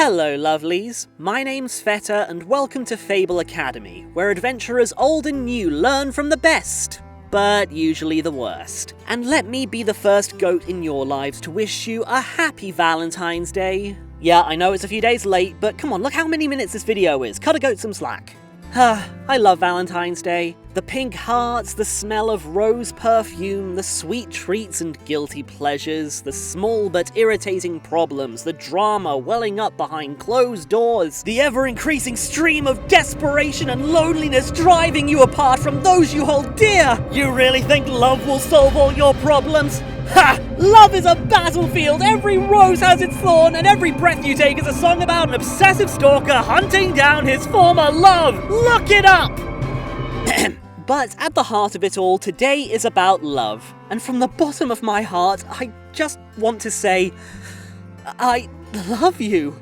Hello lovelies, my name's Feta and welcome to Fable Academy, where adventurers old and new learn from the best, but usually the worst. And let me be the first goat in your lives to wish you a happy Valentine's Day. Yeah, I know it's a few days late, but come on, look how many minutes this video is, cut a goat some slack. I love Valentine's Day. The pink hearts, the smell of rose perfume, the sweet treats and guilty pleasures, the small but irritating problems, the drama welling up behind closed doors, the ever-increasing stream of desperation and loneliness driving you apart from those you hold dear. You really think love will solve all your problems? Ha! Love is a battlefield, every rose has its thorn, and every breath you take is a song about an obsessive stalker hunting down his former love! Look it up! But at the heart of it all, today is about love. And from the bottom of my heart, I just want to say, I love you.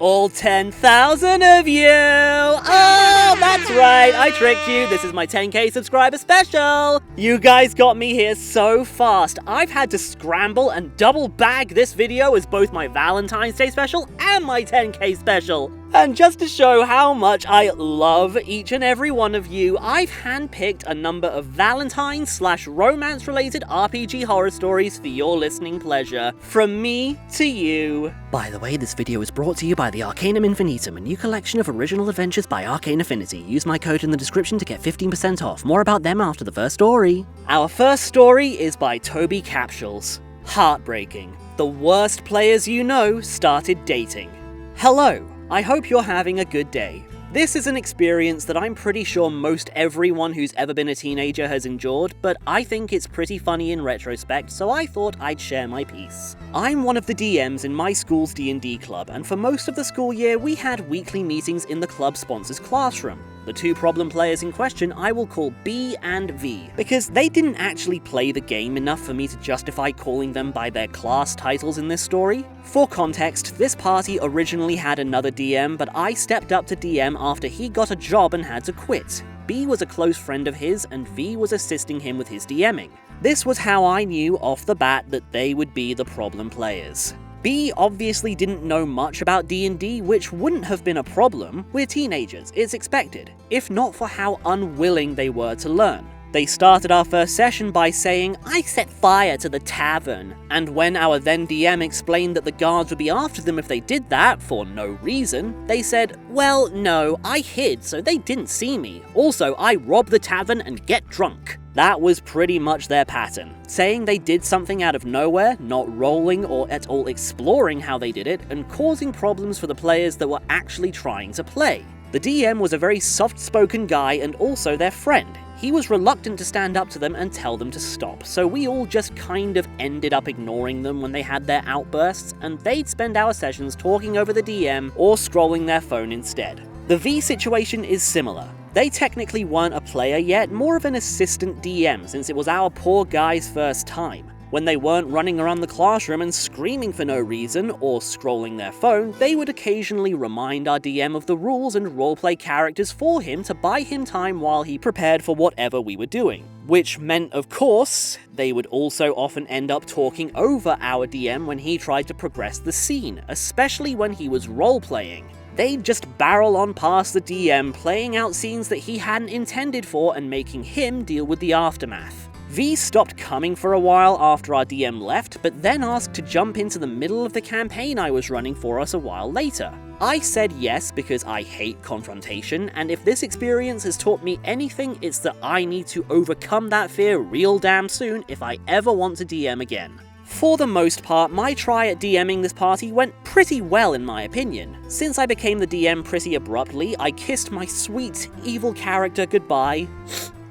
All 10,000 of you! Oh, that's right, I tricked you. This is my 10k subscriber special. You guys got me here so fast. I've had to scramble and double bag this video as both my Valentine's Day special and my 10k special. And just to show how much I love each and every one of you, I've handpicked a number of Valentine/romance-related RPG horror stories for your listening pleasure. From me to you. By the way, this video is brought to you by the Arcane Infinitum, a new collection of original adventures by Arcane Affinity. Use my code in the description to get 15% off. More about them after the first story. Our first story is by Toby Capsules. Heartbreaking. The worst players you know started dating. Hello. I hope you're having a good day. This is an experience that I'm pretty sure most everyone who's ever been a teenager has endured, but I think it's pretty funny in retrospect, so I thought I'd share my piece. I'm one of the DMs in my school's D&D club, and for most of the school year we had weekly meetings in the club sponsor's classroom. The two problem players in question I will call B and V, because they didn't actually play the game enough for me to justify calling them by their class titles in this story. For context, this party originally had another DM, but I stepped up to DM after he got a job and had to quit. B was a close friend of his, and V was assisting him with his DMing. This was how I knew off the bat that they would be the problem players. B obviously didn't know much about D&D, which wouldn't have been a problem. We're teenagers, it's expected, if not for how unwilling they were to learn. They started our first session by saying, "I set fire to the tavern," and when our then DM explained that the guards would be after them if they did that, for no reason, they said, "Well, no, I hid so they didn't see me. Also, I rob the tavern and get drunk." That was pretty much their pattern, saying they did something out of nowhere, not rolling or at all exploring how they did it, and causing problems for the players that were actually trying to play. The DM was a very soft-spoken guy and also their friend. He was reluctant to stand up to them and tell them to stop, so we all just kind of ended up ignoring them when they had their outbursts, and they'd spend our sessions talking over the DM or scrolling their phone instead. The V situation is similar. They technically weren't a player yet, more of an assistant DM since it was our poor guy's first time. When they weren't running around the classroom and screaming for no reason, or scrolling their phone, they would occasionally remind our DM of the rules and roleplay characters for him to buy him time while he prepared for whatever we were doing. Which meant, of course, they would also often end up talking over our DM when he tried to progress the scene, especially when he was roleplaying. They'd just barrel on past the DM, playing out scenes that he hadn't intended for and making him deal with the aftermath. V stopped coming for a while after our DM left, but then asked to jump into the middle of the campaign I was running for us a while later. I said yes because I hate confrontation, and if this experience has taught me anything, it's that I need to overcome that fear real damn soon if I ever want to DM again. For the most part, my try at DMing this party went pretty well in my opinion. Since I became the DM pretty abruptly, I kissed my sweet, evil character goodbye,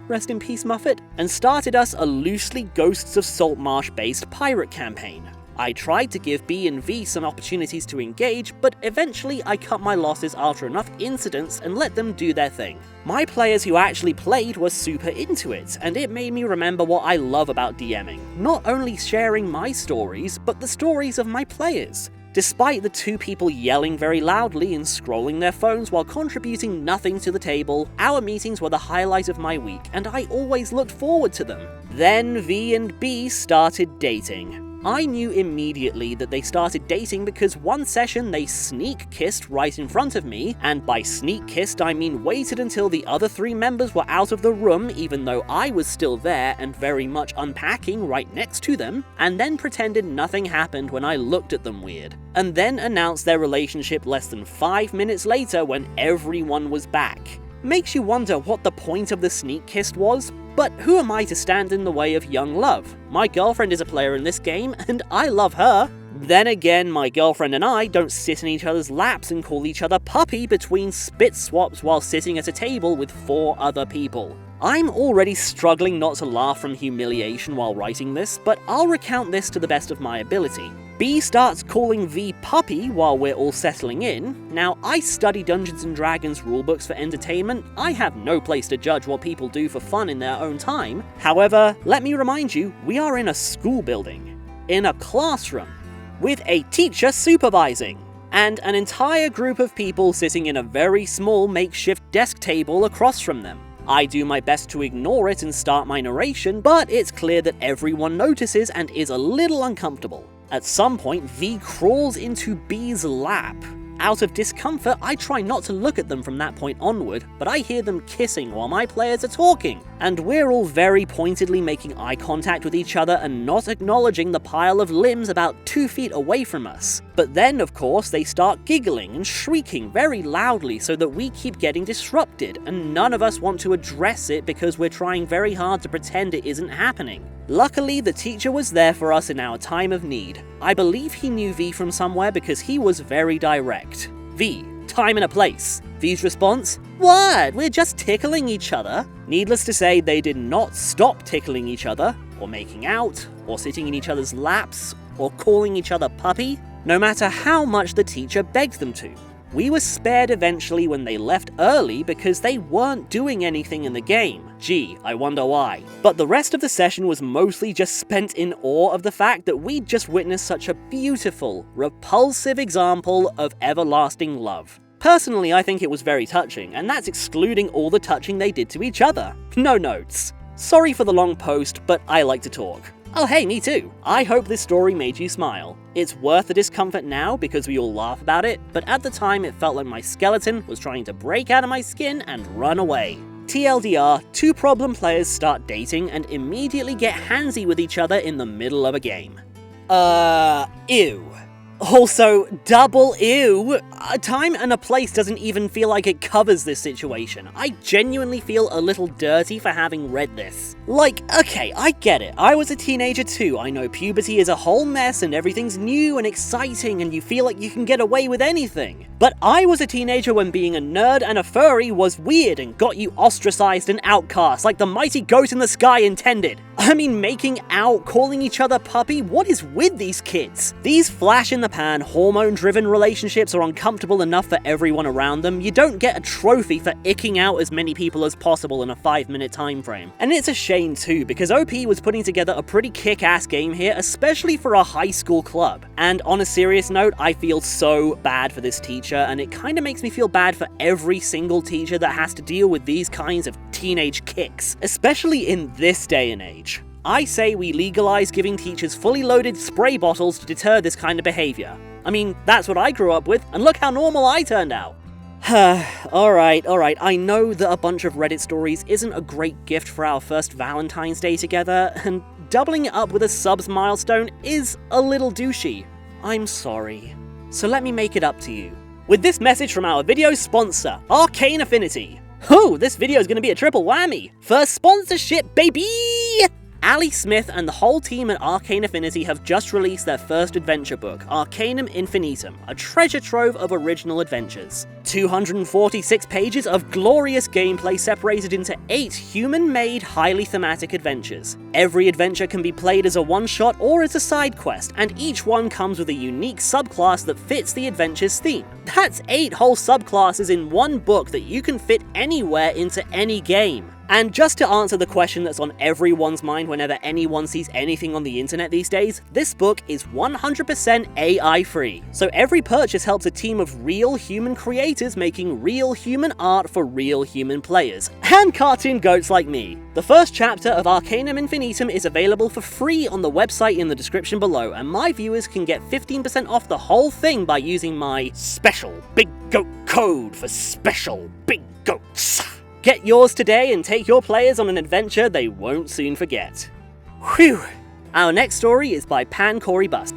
rest in peace Muffet, and started us a loosely Ghosts of Saltmarsh based pirate campaign. I tried to give B and V some opportunities to engage, but eventually I cut my losses after enough incidents and let them do their thing. My players who actually played were super into it, and it made me remember what I love about DMing. Not only sharing my stories, but the stories of my players. Despite the two people yelling very loudly and scrolling their phones while contributing nothing to the table, our meetings were the highlight of my week, and I always looked forward to them. Then V and B started dating. I knew immediately that they started dating because one session they sneak kissed right in front of me, and by sneak kissed I mean waited until the other 3 members were out of the room even though I was still there and very much unpacking right next to them, and then pretended nothing happened when I looked at them weird, and then announced their relationship less than 5 minutes later when everyone was back. Makes you wonder what the point of the sneak kiss was, but who am I to stand in the way of young love? My girlfriend is a player in this game, and I love her. Then again, my girlfriend and I don't sit in each other's laps and call each other puppy between spit swaps while sitting at a table with 4 other people. I'm already struggling not to laugh from humiliation while writing this, but I'll recount this to the best of my ability. B starts calling V puppy while we're all settling in. Now, I study Dungeons & Dragons rulebooks for entertainment. I have no place to judge what people do for fun in their own time. However, let me remind you, we are in a school building, in a classroom, with a teacher supervising, and an entire group of people sitting in a very small makeshift desk table across from them. I do my best to ignore it and start my narration, but it's clear that everyone notices and is a little uncomfortable. At some point, V crawls into B's lap. Out of discomfort, I try not to look at them from that point onward, but I hear them kissing while my players are talking, and we're all very pointedly making eye contact with each other and not acknowledging the pile of limbs about 2 feet away from us. But then, of course, they start giggling and shrieking very loudly so that we keep getting disrupted, and none of us want to address it because we're trying very hard to pretend it isn't happening. Luckily, the teacher was there for us in our time of need. I believe he knew V from somewhere because he was very direct. V, time and a place. V's response, "What? We're just tickling each other." Needless to say, they did not stop tickling each other, or making out, or sitting in each other's laps, or calling each other puppy, no matter how much the teacher begged them to. We were spared eventually when they left early because they weren't doing anything in the game. Gee, I wonder why. But the rest of the session was mostly just spent in awe of the fact that we'd just witnessed such a beautiful, repulsive example of everlasting love. Personally, I think it was very touching, and that's excluding all the touching they did to each other. No notes. Sorry for the long post, but I like to talk. Oh hey, me too. I hope this story made you smile. It's worth the discomfort now because we all laugh about it, but at the time it felt like my skeleton was trying to break out of my skin and run away. TLDR, 2 problem players start dating and immediately get handsy with each other in the middle of a game. Ew. Also, double ew. A time and a place doesn't even feel like it covers this situation. I genuinely feel a little dirty for having read this. Like, okay, I get it. I was a teenager too. I know puberty is a whole mess and everything's new and exciting and you feel like you can get away with anything. But I was a teenager when being a nerd and a furry was weird and got you ostracized and outcast like the mighty goat in the sky intended. I mean, making out, calling each other puppy, what is with these kids? These flash-in-the-pan, hormone-driven relationships are uncomfortable enough for everyone around them. You don't get a trophy for icking out as many people as possible in a 5-minute time frame. And it's a shame too, because OP was putting together a pretty kick-ass game here, especially for a high school club. And on a serious note, I feel so bad for this teacher, and it kinda makes me feel bad for every single teacher that has to deal with these kinds of teenage kicks, especially in this day and age. I say we legalize giving teachers fully loaded spray bottles to deter this kind of behavior. I mean, that's what I grew up with, and look how normal I turned out. Alright, I know that a bunch of Reddit stories isn't a great gift for our first Valentine's Day together, and doubling it up with a subs milestone is a little douchey. I'm sorry. So let me make it up to you. With this message from our video sponsor, Arcane Affinity. Ooh, this video is gonna be a triple whammy. First sponsorship, baby! Ali Smith and the whole team at Arcane Affinity have just released their first adventure book, Arcanum Infinitum, a treasure trove of original adventures. 246 pages of glorious gameplay separated into 8 human-made, highly thematic adventures. Every adventure can be played as a one-shot or as a side quest, and each one comes with a unique subclass that fits the adventure's theme. That's 8 whole subclasses in one book that you can fit anywhere into any game. And just to answer the question that's on everyone's mind whenever anyone sees anything on the internet these days, this book is 100% AI free. So every purchase helps a team of real human creators making real human art for real human players, and cartoon goats like me. The first chapter of Arcane Infinitum is available for free on the website in the description below, and my viewers can get 15% off the whole thing by using my special Big Goat code for special Big Goats. Get yours today and take your players on an adventure they won't soon forget. Whew! Our next story is by Pan Corey Bus.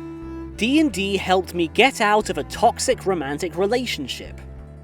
D&D helped me get out of a toxic romantic relationship.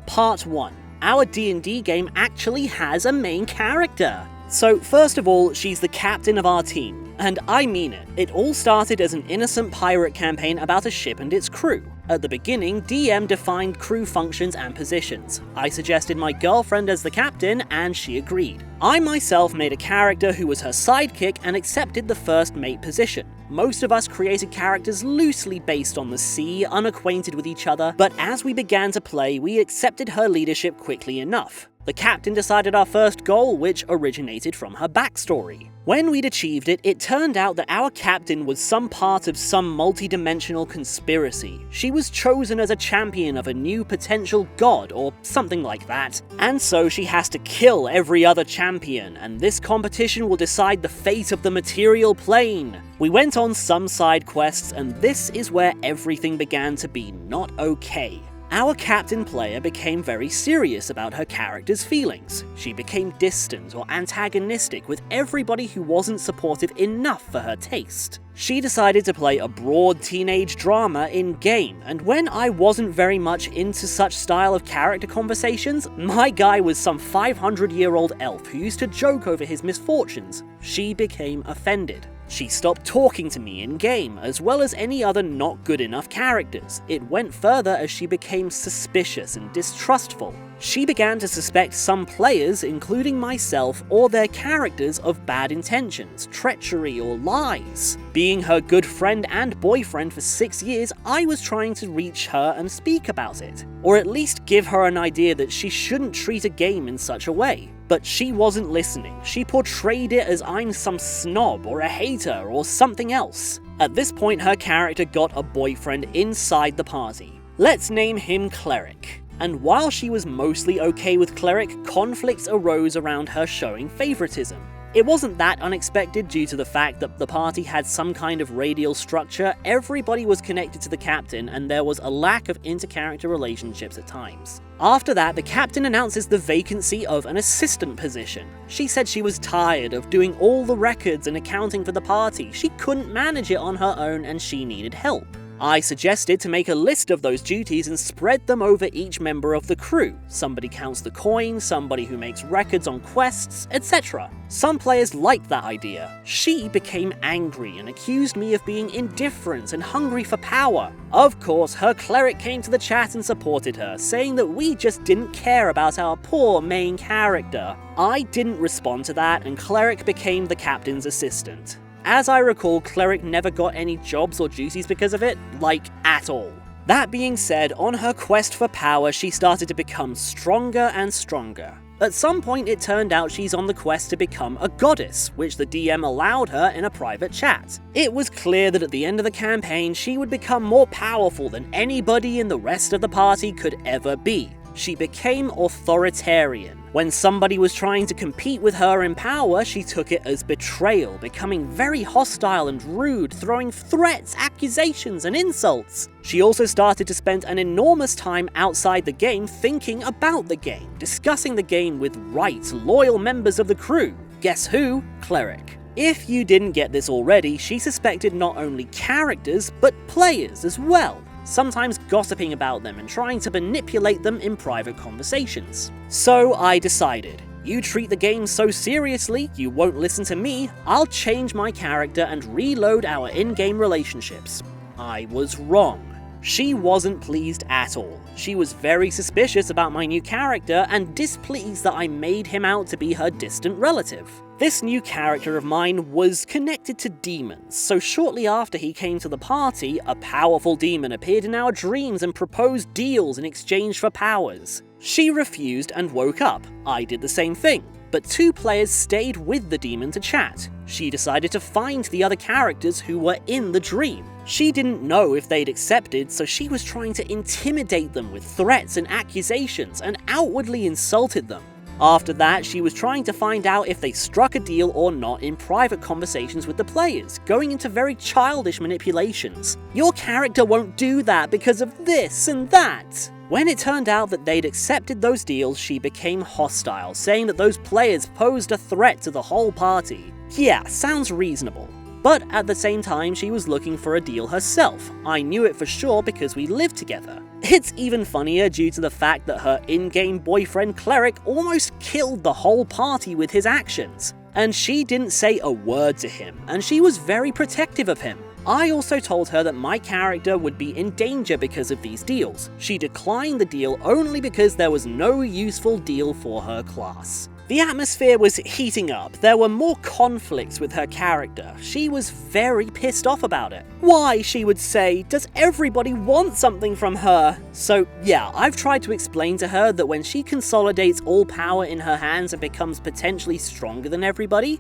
Part 1. Our D&D game actually has a main character. So first of all, she's the captain of our team. And I mean it. It all started as an innocent pirate campaign about a ship and its crew. At the beginning, DM defined crew functions and positions. I suggested my girlfriend as the captain, and she agreed. I myself made a character who was her sidekick and accepted the first mate position. Most of us created characters loosely based on the sea, unacquainted with each other, but as we began to play, we accepted her leadership quickly enough. The captain decided our first goal, which originated from her backstory. When we'd achieved it, it turned out that our captain was some part of some multi-dimensional conspiracy. She was chosen as a champion of a new potential god, or something like that. And so she has to kill every other champion, and this competition will decide the fate of the material plane. We went on some side quests, and this is where everything began to be not okay. Our captain player became very serious about her character's feelings. She became distant or antagonistic with everybody who wasn't supportive enough for her taste. She decided to play a broad teenage drama in-game, and when I wasn't very much into such style of character conversations, my guy was some 500-year-old elf who used to joke over his misfortunes. She became offended. She stopped talking to me in-game, as well as any other not good enough characters. It went further as she became suspicious and distrustful. She began to suspect some players, including myself or their characters, of bad intentions, treachery, or lies. Being her good friend and boyfriend for 6 years, I was trying to reach her and speak about it, or at least give her an idea that she shouldn't treat a game in such a way. But she wasn't listening. She portrayed it as I'm some snob or a hater or something else. At this point, her character got a boyfriend inside the party. Let's name him Cleric. And while she was mostly okay with Cleric, conflicts arose around her showing favoritism. It wasn't that unexpected due to the fact that the party had some kind of radial structure, everybody was connected to the captain, and there was a lack of inter-character relationships at times. After that, the captain announces the vacancy of an assistant position. She said she was tired of doing all the records and accounting for the party, she couldn't manage it on her own and she needed help. I suggested to make a list of those duties and spread them over each member of the crew. Somebody counts the coin, somebody who makes records on quests, etc. Some players liked that idea. She became angry and accused me of being indifferent and hungry for power. Of course, her cleric came to the chat and supported her, saying that we just didn't care about our poor main character. I didn't respond to that, and Cleric became the captain's assistant. As I recall, Cleric never got any jobs or duties because of it, like at all. That being said, on her quest for power, she started to become stronger and stronger. At some point, it turned out she's on the quest to become a goddess, which the DM allowed her in a private chat. It was clear that at the end of the campaign, she would become more powerful than anybody in the rest of the party could ever be. She became authoritarian. When somebody was trying to compete with her in power, she took it as betrayal, becoming very hostile and rude, throwing threats, accusations, and insults. She also started to spend an enormous time outside the game thinking about the game, discussing the game with right, loyal members of the crew. Guess who? Cleric. If you didn't get this already, she suspected not only characters, but players as well, sometimes gossiping about them and trying to manipulate them in private conversations. So I decided, you treat the game so seriously, you won't listen to me, I'll change my character and reload our in-game relationships. I was wrong. She wasn't pleased at all. She was very suspicious about my new character and displeased that I made him out to be her distant relative. This new character of mine was connected to demons, so shortly after he came to the party, a powerful demon appeared in our dreams and proposed deals in exchange for powers. She refused and woke up. I did the same thing. but 2 players stayed with the demon to chat. She decided to find the other characters who were in the dream. She didn't know if they'd accepted, so she was trying to intimidate them with threats and accusations and outwardly insulted them. After that, she was trying to find out if they struck a deal or not in private conversations with the players, going into very childish manipulations. Your character won't do that because of this and that. When it turned out that they'd accepted those deals, she became hostile, saying that those players posed a threat to the whole party. Yeah, sounds reasonable. But at the same time, she was looking for a deal herself. I knew it for sure because we lived together. It's even funnier due to the fact that her in-game boyfriend Cleric almost killed the whole party with his actions. And she didn't say a word to him, and she was very protective of him. I also told her that my character would be in danger because of these deals. She declined the deal only because there was no useful deal for her class. The atmosphere was heating up. There were more conflicts with her character. She was very pissed off about it. Why, she would say, does everybody want something from her? So yeah, I've tried to explain to her that when she consolidates all power in her hands and becomes potentially stronger than everybody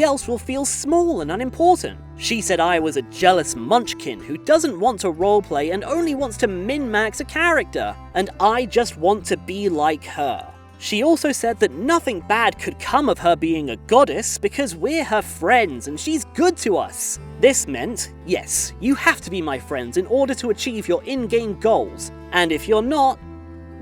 else will feel small and unimportant. She said I was a jealous munchkin who doesn't want to roleplay and only wants to min-max a character, and I just want to be like her. She also said that nothing bad could come of her being a goddess because we're her friends and she's good to us. This meant, yes, you have to be my friends in order to achieve your in-game goals, and if you're not,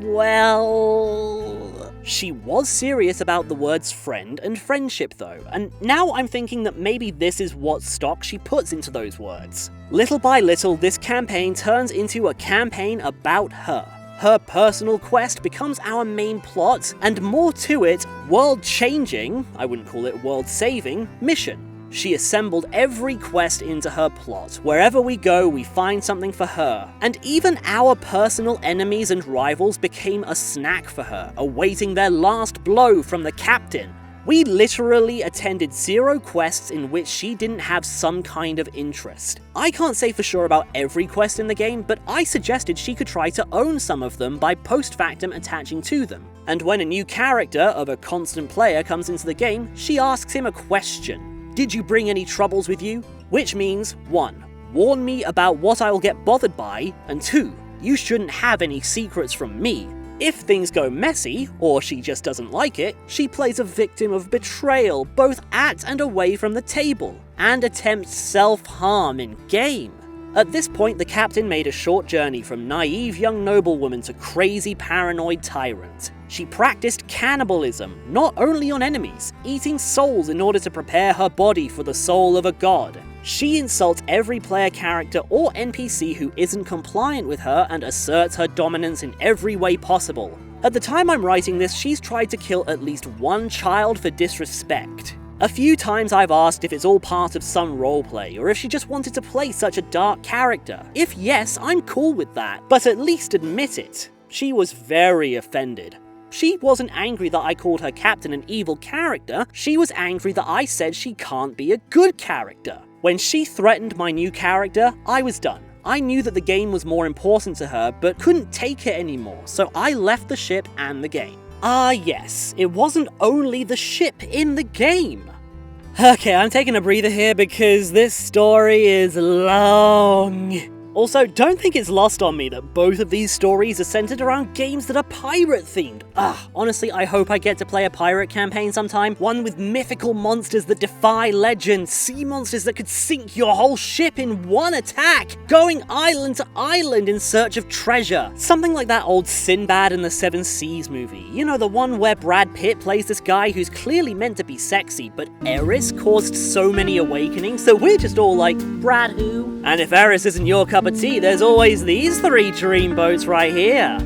well... She was serious about the words friend and friendship though, and now I'm thinking that maybe this is what stock she puts into those words. Little by little, this campaign turns into a campaign about her. Her personal quest becomes our main plot, and more to it, world-changing, I wouldn't call it world-saving, mission. She assembled every quest into her plot. Wherever we go, we find something for her. And even our personal enemies and rivals became a snack for her, awaiting their last blow from the captain. We literally attended 0 quests in which she didn't have some kind of interest. I can't say for sure about every quest in the game, but I suggested she could try to own some of them by post-factum attaching to them. And when a new character of a constant player comes into the game, she asks him a question. Did you bring any troubles with you? Which means 1. Warn me about what I'll get bothered by, and 2. You shouldn't have any secrets from me. If things go messy, or she just doesn't like it, she plays a victim of betrayal both at and away from the table, and attempts self-harm in-game. At this point, the captain made a short journey from naive young noblewoman to crazy paranoid tyrant. She practiced cannibalism, not only on enemies, eating souls in order to prepare her body for the soul of a god. She insults every player character or NPC who isn't compliant with her and asserts her dominance in every way possible. At the time I'm writing this, she's tried to kill at least 1 child for disrespect. A few times I've asked if it's all part of some roleplay, or if she just wanted to play such a dark character. If yes, I'm cool with that, but at least admit it. She was very offended. She wasn't angry that I called her captain an evil character, she was angry that I said she can't be a good character. When she threatened my new character, I was done. I knew that the game was more important to her, but couldn't take it anymore, so I left the ship and the game. Ah yes, it wasn't only the ship in the game. Okay, I'm taking a breather here because this story is long. Also, don't think it's lost on me that both of these stories are centered around games that are pirate-themed. Honestly, I hope I get to play a pirate campaign sometime, one with mythical monsters that defy legend, sea monsters that could sink your whole ship in one attack, going island to island in search of treasure. Something like that old Sinbad and the Seven Seas movie. You know, the one where Brad Pitt plays this guy who's clearly meant to be sexy, but Eris caused so many awakenings, so we're just all like, Brad who? And if Eris isn't your cup of tea, there's always these 3 dreamboats right here.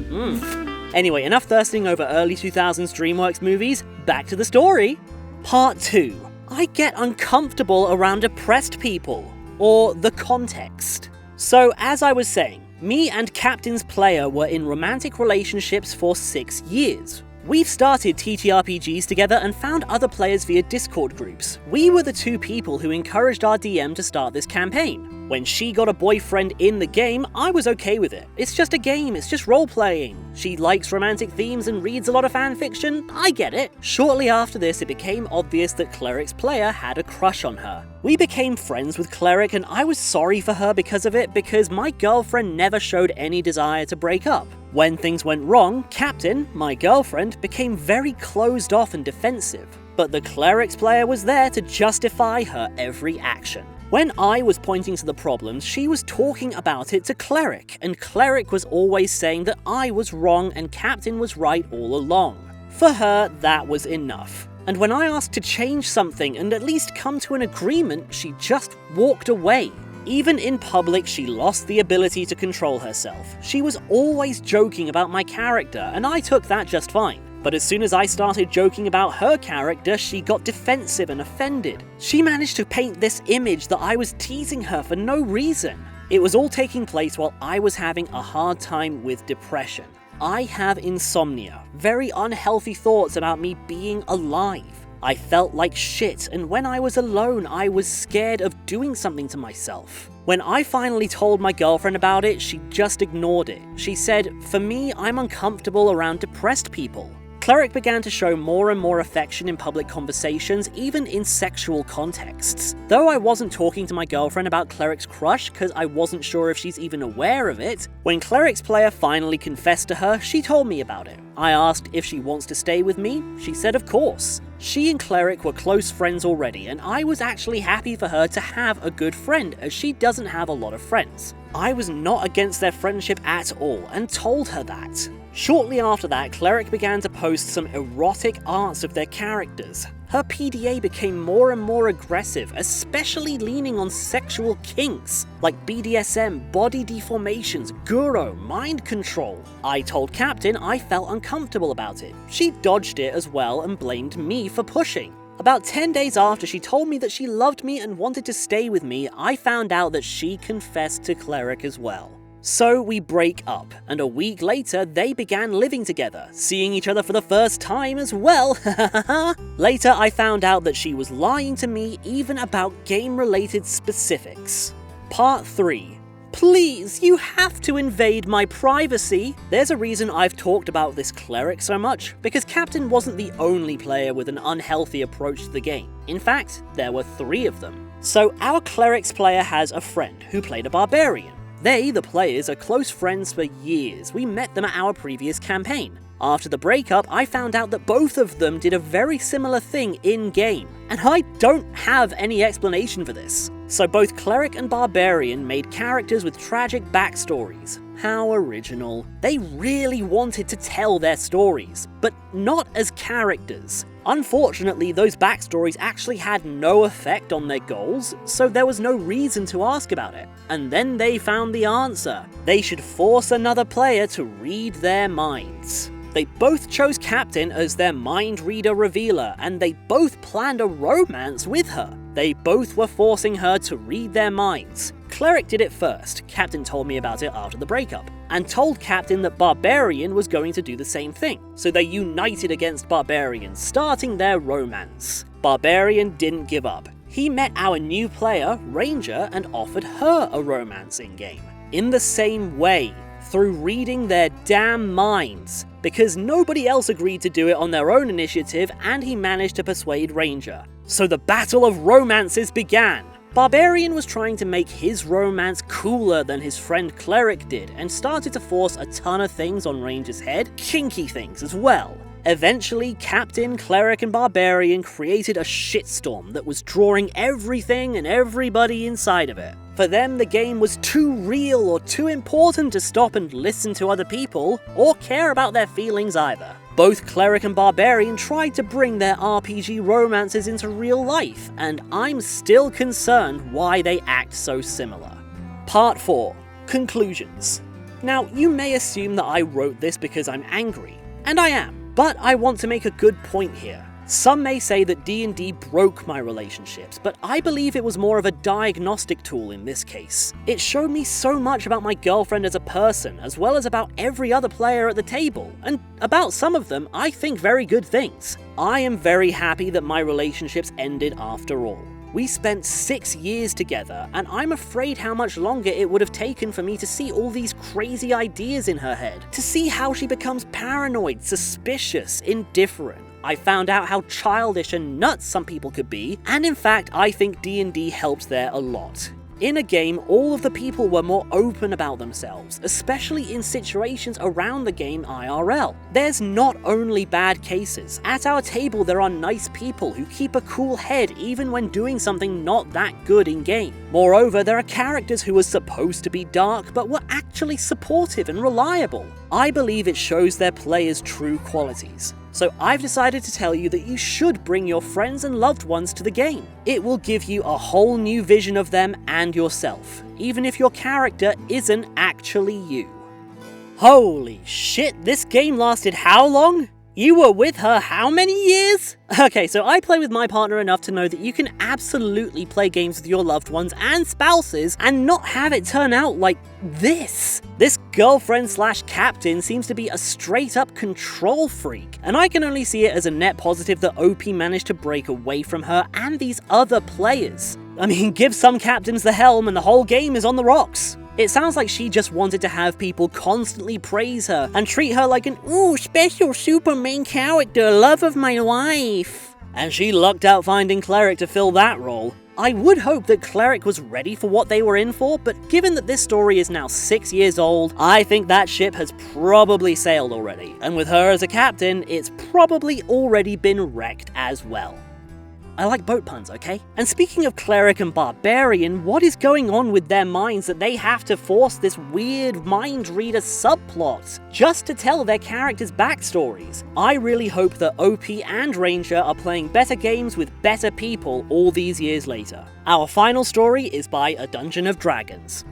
Anyway, enough thirsting over early 2000s DreamWorks movies, back to the story. Part 2. I get uncomfortable around depressed people, or the context. So, as I was saying, me and Captain's player were in romantic relationships for 6 years. We've started TTRPGs together and found other players via Discord groups. We were the 2 people who encouraged our DM to start this campaign. When she got a boyfriend in the game, I was okay with it. It's just a game, it's just role-playing. She likes romantic themes and reads a lot of fanfiction, I get it. Shortly after this, it became obvious that Cleric's player had a crush on her. We became friends with Cleric, and I was sorry for her because of it, because my girlfriend never showed any desire to break up. When things went wrong, Captain, my girlfriend, became very closed off and defensive. But the Cleric's player was there to justify her every action. When I was pointing to the problems, she was talking about it to Cleric, and Cleric was always saying that I was wrong and Captain was right all along. For her, that was enough. And when I asked to change something and at least come to an agreement, she just walked away. Even in public, she lost the ability to control herself. She was always joking about my character, and I took that just fine. But as soon as I started joking about her character, she got defensive and offended. She managed to paint this image that I was teasing her for no reason. It was all taking place while I was having a hard time with depression. I have insomnia, very unhealthy thoughts about me being alive. I felt like shit, and when I was alone, I was scared of doing something to myself. When I finally told my girlfriend about it, she just ignored it. She said, "For me, I'm uncomfortable around depressed people." Cleric began to show more and more affection in public conversations, even in sexual contexts. Though I wasn't talking to my girlfriend about Cleric's crush because I wasn't sure if she's even aware of it, when Cleric's player finally confessed to her, she told me about it. I asked if she wants to stay with me. She said of course. She and Cleric were close friends already, and I was actually happy for her to have a good friend, as she doesn't have a lot of friends. I was not against their friendship at all, and told her that. Shortly after that, Cleric began to post some erotic arts of their characters. Her PDA became more and more aggressive, especially leaning on sexual kinks, like BDSM, body deformations, guro, mind control. I told Captain I felt uncomfortable about it. She dodged it as well and blamed me for pushing. About 10 days after she told me that she loved me and wanted to stay with me, I found out that she confessed to Cleric as well. So we break up, and a week later they began living together, seeing each other for the first time as well. Later I found out that she was lying to me even about game-related specifics. Part 3. Please, you have to invade my privacy. There's a reason I've talked about this Cleric so much, because Captain wasn't the only player with an unhealthy approach to the game. In fact, there were 3 of them. So our Cleric's player has a friend who played a barbarian. They, the players, are close friends for years. We met them at our previous campaign. After the breakup, I found out that both of them did a very similar thing in-game, and I don't have any explanation for this. So both Cleric and Barbarian made characters with tragic backstories. How original. They really wanted to tell their stories, but not as characters. Unfortunately, those backstories actually had no effect on their goals, so there was no reason to ask about it. And then they found the answer. They should force another player to read their minds. They both chose Captain as their mind reader revealer, and they both planned a romance with her. They both were forcing her to read their minds. Cleric did it first. Captain told me about it after the breakup, and told Captain that Barbarian was going to do the same thing. So they united against Barbarian, starting their romance. Barbarian didn't give up. He met our new player, Ranger, and offered her a romance in-game. In the same way, through reading their damn minds, because nobody else agreed to do it on their own initiative, and he managed to persuade Ranger. So the battle of romances began. Barbarian was trying to make his romance cooler than his friend Cleric did, and started to force a ton of things on Ranger's head, kinky things as well. Eventually, Captain, Cleric, and Barbarian created a shitstorm that was drawing everything and everybody inside of it. For them, the game was too real or too important to stop and listen to other people, or care about their feelings either. Both Cleric and Barbarian tried to bring their RPG romances into real life, and I'm still concerned why they act so similar. Part 4. Conclusions. Now, you may assume that I wrote this because I'm angry, and I am. But I want to make a good point here. Some may say that D&D broke my relationships, but I believe it was more of a diagnostic tool in this case. It showed me so much about my girlfriend as a person, as well as about every other player at the table, and about some of them, I think very good things. I am very happy that my relationships ended after all. We spent 6 years together, and I'm afraid how much longer it would have taken for me to see all these crazy ideas in her head, to see how she becomes paranoid, suspicious, indifferent. I found out how childish and nuts some people could be, and in fact I think D&D helped there a lot. In a game, all of the people were more open about themselves, especially in situations around the game IRL. There's not only bad cases. At our table there are nice people who keep a cool head even when doing something not that good in game. Moreover, there are characters who are supposed to be dark but were actually supportive and reliable. I believe it shows their players' true qualities. So I've decided to tell you that you should bring your friends and loved ones to the game. It will give you a whole new vision of them and yourself, even if your character isn't actually you. Holy shit, this game lasted how long? You were with her how many years? Okay, so I play with my partner enough to know that you can absolutely play games with your loved ones and spouses and not have it turn out like this. This girlfriend/captain seems to be a straight up control freak, and I can only see it as a net positive that OP managed to break away from her and these other players. I mean, give some captains the helm and the whole game is on the rocks. It sounds like she just wanted to have people constantly praise her and treat her like an special super main character, love of my life. And she lucked out finding Cleric to fill that role. I would hope that Cleric was ready for what they were in for, but given that this story is now 6 years old, I think that ship has probably sailed already. And with her as a captain, it's probably already been wrecked as well. I like boat puns, okay? And speaking of Cleric and Barbarian, what is going on with their minds that they have to force this weird mind reader subplot just to tell their characters' backstories? I really hope that OP and Ranger are playing better games with better people all these years later. Our final story is by A Dungeon of Dragons.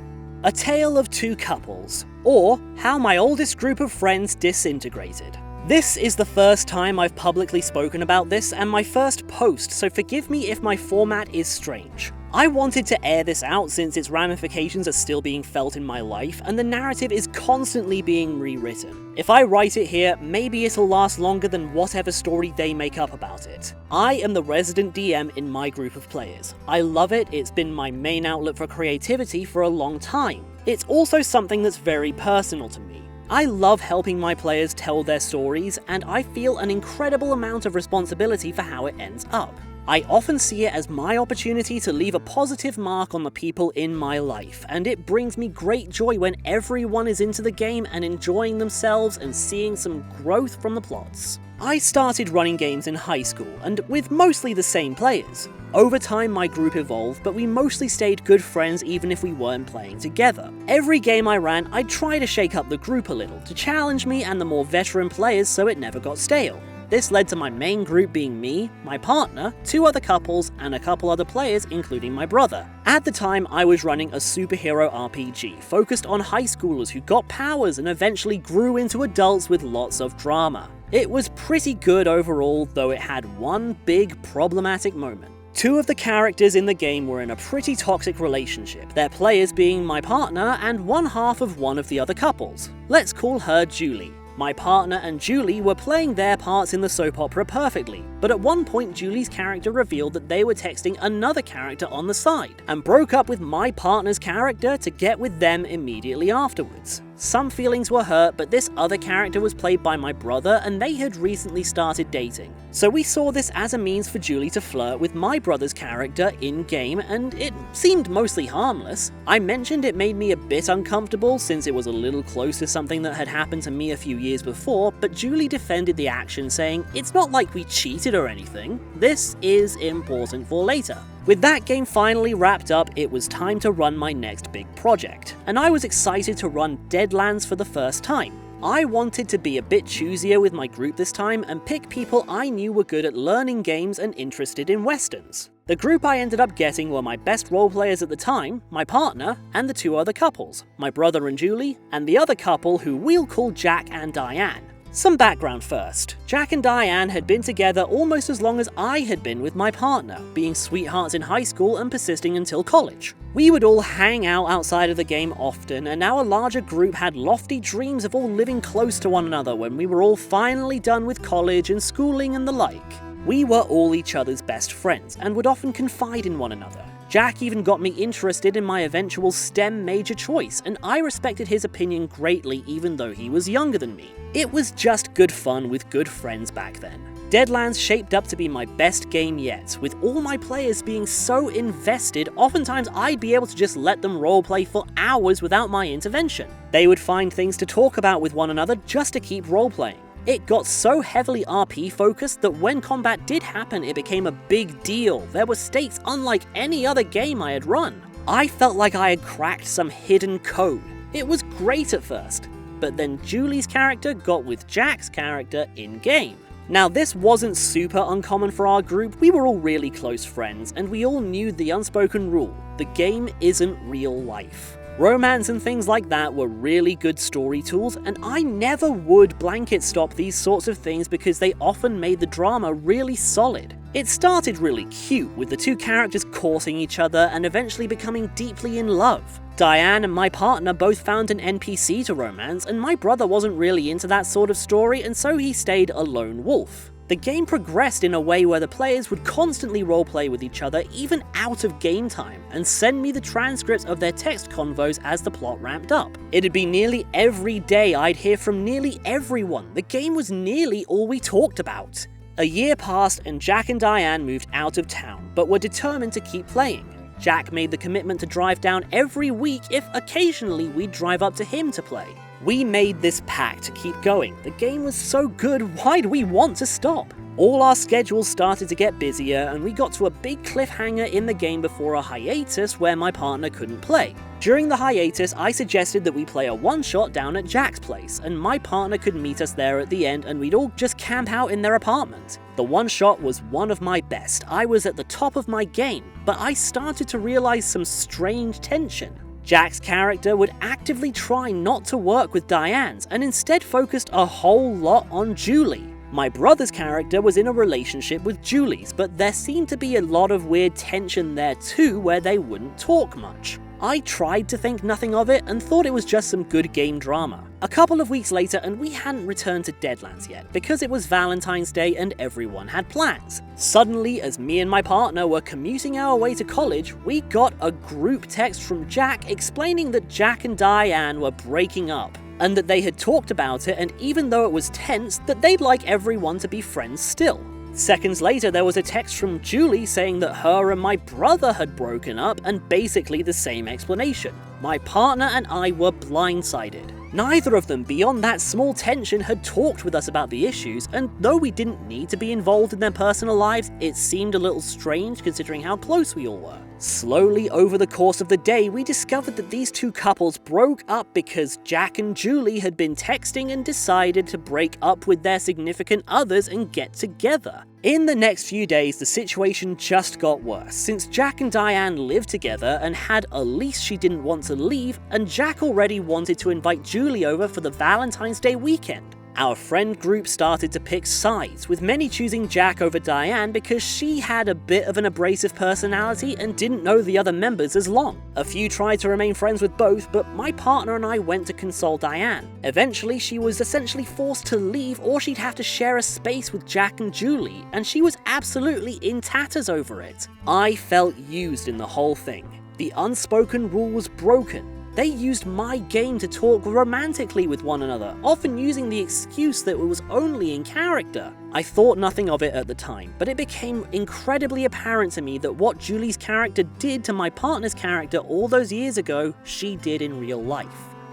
A Tale of Two Couples, or How My Oldest Group of Friends Disintegrated. This is the first time I've publicly spoken about this and my first post, so forgive me if my format is strange. I wanted to air this out since its ramifications are still being felt in my life and the narrative is constantly being rewritten. If I write it here, maybe it'll last longer than whatever story they make up about it. I am the resident DM in my group of players. I love it, it's been my main outlet for creativity for a long time. It's also something that's very personal to me. I love helping my players tell their stories, and I feel an incredible amount of responsibility for how it ends up. I often see it as my opportunity to leave a positive mark on the people in my life, and it brings me great joy when everyone is into the game and enjoying themselves and seeing some growth from the plots. I started running games in high school, and with mostly the same players. Over time my group evolved, but we mostly stayed good friends even if we weren't playing together. Every game I ran, I'd try to shake up the group a little, to challenge me and the more veteran players so it never got stale. This led to my main group being me, my partner, 2 other couples, and a couple other players including my brother. At the time I was running a superhero RPG, focused on high schoolers who got powers and eventually grew into adults with lots of drama. It was pretty good overall, though it had one big problematic moment. 2 of the characters in the game were in a pretty toxic relationship, their players being my partner and one half of one of the other couples. Let's call her Julie. My partner and Julie were playing their parts in the soap opera perfectly, but at one point Julie's character revealed that they were texting another character on the side, and broke up with my partner's character to get with them immediately afterwards. Some feelings were hurt, but this other character was played by my brother and they had recently started dating. So we saw this as a means for Julie to flirt with my brother's character in-game, and it seemed mostly harmless. I mentioned it made me a bit uncomfortable since it was a little close to something that had happened to me a few years before, but Julie defended the action saying, "It's not like we cheated or anything. This is important for later." With that game finally wrapped up, it was time to run my next big project, and I was excited to run Deadlands for the first time. I wanted to be a bit choosier with my group this time and pick people I knew were good at learning games and interested in westerns. The group I ended up getting were my best roleplayers at the time, my partner, and the 2 other couples, my brother and Julie, and the other couple who we'll call Jack and Diane. Some background first. Jack and Diane had been together almost as long as I had been with my partner, being sweethearts in high school and persisting until college. We would all hang out outside of the game often, and our larger group had lofty dreams of all living close to one another when we were all finally done with college and schooling and the like. We were all each other's best friends and would often confide in one another. Jack even got me interested in my eventual STEM major choice, and I respected his opinion greatly even though he was younger than me. It was just good fun with good friends back then. Deadlands shaped up to be my best game yet, with all my players being so invested, oftentimes I'd be able to just let them roleplay for hours without my intervention. They would find things to talk about with one another just to keep roleplaying. It got so heavily RP focused that when combat did happen it became a big deal. There were stakes unlike any other game I had run. I felt like I had cracked some hidden code. It was great at first, but then Julie's character got with Jack's character in-game. Now this wasn't super uncommon for our group, we were all really close friends, and we all knew the unspoken rule: the game isn't real life. Romance and things like that were really good story tools, and I never would blanket stop these sorts of things because they often made the drama really solid. It started really cute, with the two characters courting each other and eventually becoming deeply in love. Diane and my partner both found an NPC to romance, and my brother wasn't really into that sort of story, and so he stayed a lone wolf. The game progressed in a way where the players would constantly roleplay with each other even out of game time, and send me the transcripts of their text convos as the plot ramped up. It'd be nearly every day I'd hear from nearly everyone. The game was nearly all we talked about. A year passed and Jack and Diane moved out of town, but were determined to keep playing. Jack made the commitment to drive down every week if occasionally we'd drive up to him to play. We made this pact to keep going. The game was so good, why'd we want to stop? All our schedules started to get busier, and we got to a big cliffhanger in the game before a hiatus where my partner couldn't play. During the hiatus, I suggested that we play a one-shot down at Jack's place, and my partner could meet us there at the end and we'd all just camp out in their apartment. The one-shot was one of my best. I was at the top of my game, but I started to realize some strange tension. Jack's character would actively try not to work with Diane's and instead focused a whole lot on Julie. My brother's character was in a relationship with Julie's, but there seemed to be a lot of weird tension there too where they wouldn't talk much. I tried to think nothing of it and thought it was just some good game drama. A couple of weeks later and we hadn't returned to Deadlands yet because it was Valentine's Day and everyone had plans. Suddenly, as me and my partner were commuting our way to college, we got a group text from Jack explaining that Jack and Diane were breaking up, and that they had talked about it, and even though it was tense, that they'd like everyone to be friends still. Seconds later, there was a text from Julie saying that her and my brother had broken up, and basically the same explanation. My partner and I were blindsided. Neither of them, beyond that small tension, had talked with us about the issues, and though we didn't need to be involved in their personal lives, it seemed a little strange considering how close we all were. Slowly over the course of the day, we discovered that these two couples broke up because Jack and Julie had been texting and decided to break up with their significant others and get together. In the next few days, the situation just got worse, since Jack and Diane lived together and had a lease she didn't want to leave, and Jack already wanted to invite Julie over for the Valentine's Day weekend. Our friend group started to pick sides, with many choosing Jack over Diane because she had a bit of an abrasive personality and didn't know the other members as long. A few tried to remain friends with both, but my partner and I went to console Diane. Eventually, she was essentially forced to leave or she'd have to share a space with Jack and Julie, and she was absolutely in tatters over it. I felt used in the whole thing. The unspoken rule was broken. They used my game to talk romantically with one another, often using the excuse that it was only in character. I thought nothing of it at the time, but it became incredibly apparent to me that what Julie's character did to my partner's character all those years ago, she did in real life.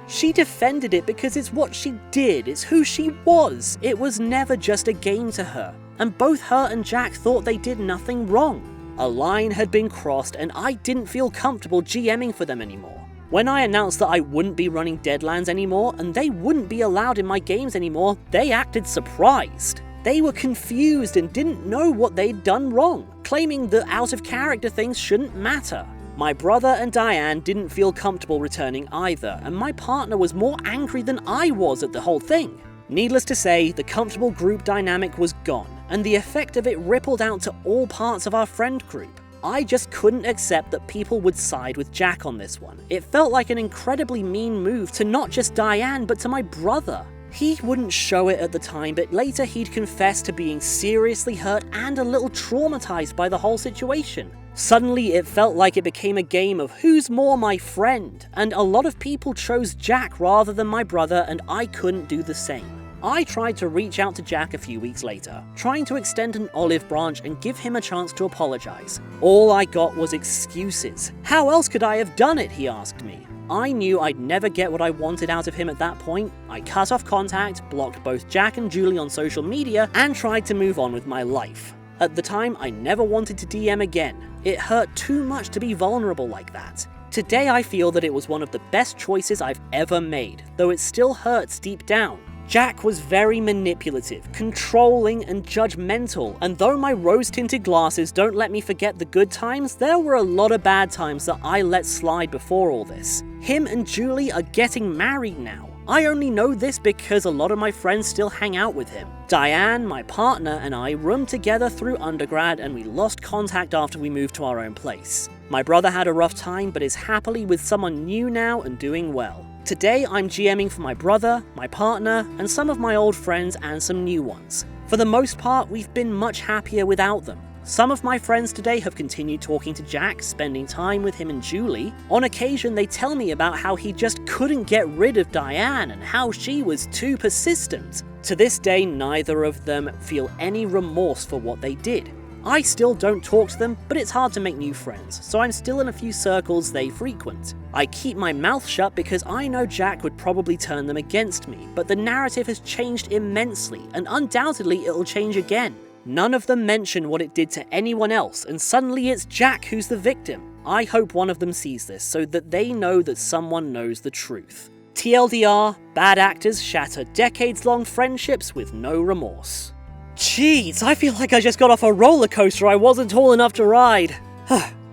She defended it because it's what she did, it's who she was. It was never just a game to her, and both her and Jack thought they did nothing wrong. A line had been crossed and I didn't feel comfortable GMing for them anymore. When I announced that I wouldn't be running Deadlands anymore and they wouldn't be allowed in my games anymore, they acted surprised. They were confused and didn't know what they'd done wrong, claiming that out of character things shouldn't matter. My brother and Diane didn't feel comfortable returning either, and my partner was more angry than I was at the whole thing. Needless to say, the comfortable group dynamic was gone, and the effect of it rippled out to all parts of our friend group. I just couldn't accept that people would side with Jack on this one. It felt like an incredibly mean move to not just Diane, but to my brother. He wouldn't show it at the time, but later he'd confess to being seriously hurt and a little traumatized by the whole situation. Suddenly, it felt like it became a game of who's more my friend, and a lot of people chose Jack rather than my brother, and I couldn't do the same. I tried to reach out to Jack a few weeks later, trying to extend an olive branch and give him a chance to apologize. All I got was excuses. How else could I have done it, he asked me. I knew I'd never get what I wanted out of him at that point. I cut off contact, blocked both Jack and Julie on social media, and tried to move on with my life. At the time, I never wanted to DM again. It hurt too much to be vulnerable like that. Today I feel that it was one of the best choices I've ever made, though it still hurts deep down. Jack was very manipulative, controlling, and judgmental, and though my rose-tinted glasses don't let me forget the good times, there were a lot of bad times that I let slide before all this. Him and Julie are getting married now. I only know this because a lot of my friends still hang out with him. Diane, my partner, and I roomed together through undergrad, and we lost contact after we moved to our own place. My brother had a rough time, but is happily with someone new now and doing well. Today I'm GMing for my brother, my partner, and some of my old friends and some new ones. For the most part, we've been much happier without them. Some of my friends today have continued talking to Jack, spending time with him and Julie. On occasion, they tell me about how he just couldn't get rid of Diane and how she was too persistent. To this day, neither of them feel any remorse for what they did. I still don't talk to them, but it's hard to make new friends, so I'm still in a few circles they frequent. I keep my mouth shut because I know Jack would probably turn them against me, but the narrative has changed immensely, and undoubtedly it'll change again. None of them mention what it did to anyone else, and suddenly it's Jack who's the victim. I hope one of them sees this, so that they know that someone knows the truth. TLDR, bad actors shatter decades-long friendships with no remorse. Jeez, I feel like I just got off a roller coaster I wasn't tall enough to ride.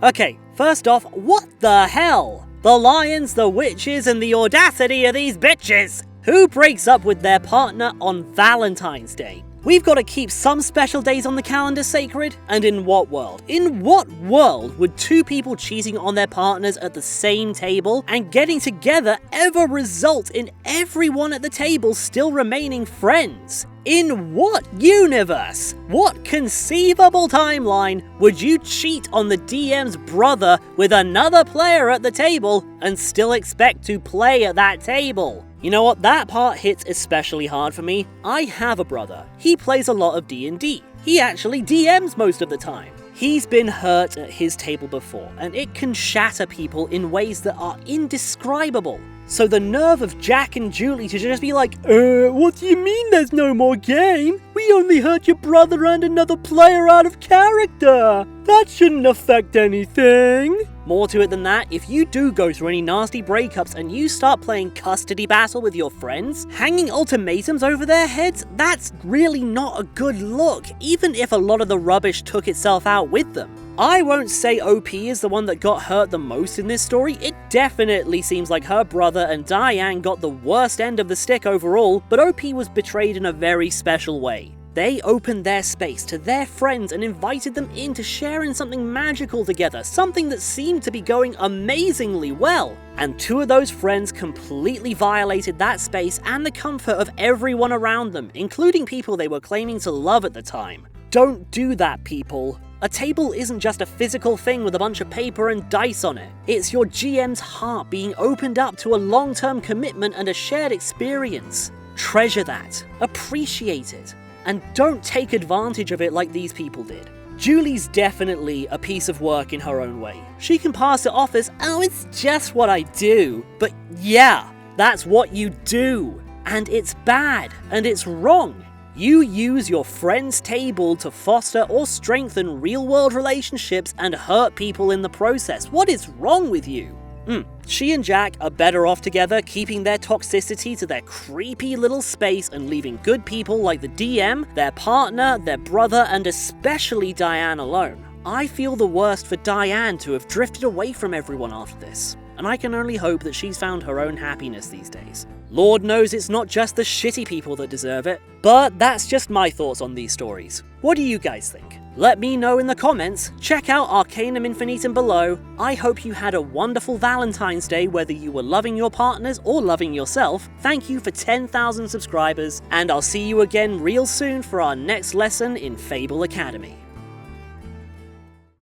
Okay, first off, what the hell? The lions, the witches, and the audacity of these bitches! Who breaks up with their partner on Valentine's Day? We've got to keep some special days on the calendar sacred? And in what world? In what world would two people cheating on their partners at the same table and getting together ever result in everyone at the table still remaining friends? In what universe? What conceivable timeline would you cheat on the DM's brother with another player at the table and still expect to play at that table? You know what, that part hits especially hard for me. I have a brother. He plays a lot of D&D. He actually DMs most of the time. He's been hurt at his table before, and it can shatter people in ways that are indescribable. So the nerve of Jack and Julie to just be like, what do you mean there's no more game? We only hurt your brother and another player out of character. That shouldn't affect anything. More to it than that, if you do go through any nasty breakups and you start playing custody battle with your friends, hanging ultimatums over their heads, that's really not a good look, even if a lot of the rubbish took itself out with them. I won't say OP is the one that got hurt the most in this story. It definitely seems like her brother and Diane got the worst end of the stick overall, but OP was betrayed in a very special way. They opened their space to their friends and invited them in to share in something magical together, something that seemed to be going amazingly well. And two of those friends completely violated that space and the comfort of everyone around them, including people they were claiming to love at the time. Don't do that, people. A table isn't just a physical thing with a bunch of paper and dice on it. It's your GM's heart being opened up to a long-term commitment and a shared experience. Treasure that. Appreciate it. And don't take advantage of it like these people did. Julie's definitely a piece of work in her own way. She can pass it off as, oh, it's just what I do. But yeah, that's what you do. And it's bad, and it's wrong. You use your friend's table to foster or strengthen real-world relationships and hurt people in the process. What is wrong with you? She and Jack are better off together, keeping their toxicity to their creepy little space and leaving good people like the DM, their partner, their brother, and especially Diane alone. I feel the worst for Diane to have drifted away from everyone after this. and I can only hope that she's found her own happiness these days. Lord knows it's not just the shitty people that deserve it, but that's just my thoughts on these stories. What do you guys think? Let me know in the comments, check out Arcanum Infinitum below. I hope you had a wonderful Valentine's Day whether you were loving your partners or loving yourself. Thank you for 10,000 subscribers, and I'll see you again real soon for our next lesson in Fable Academy.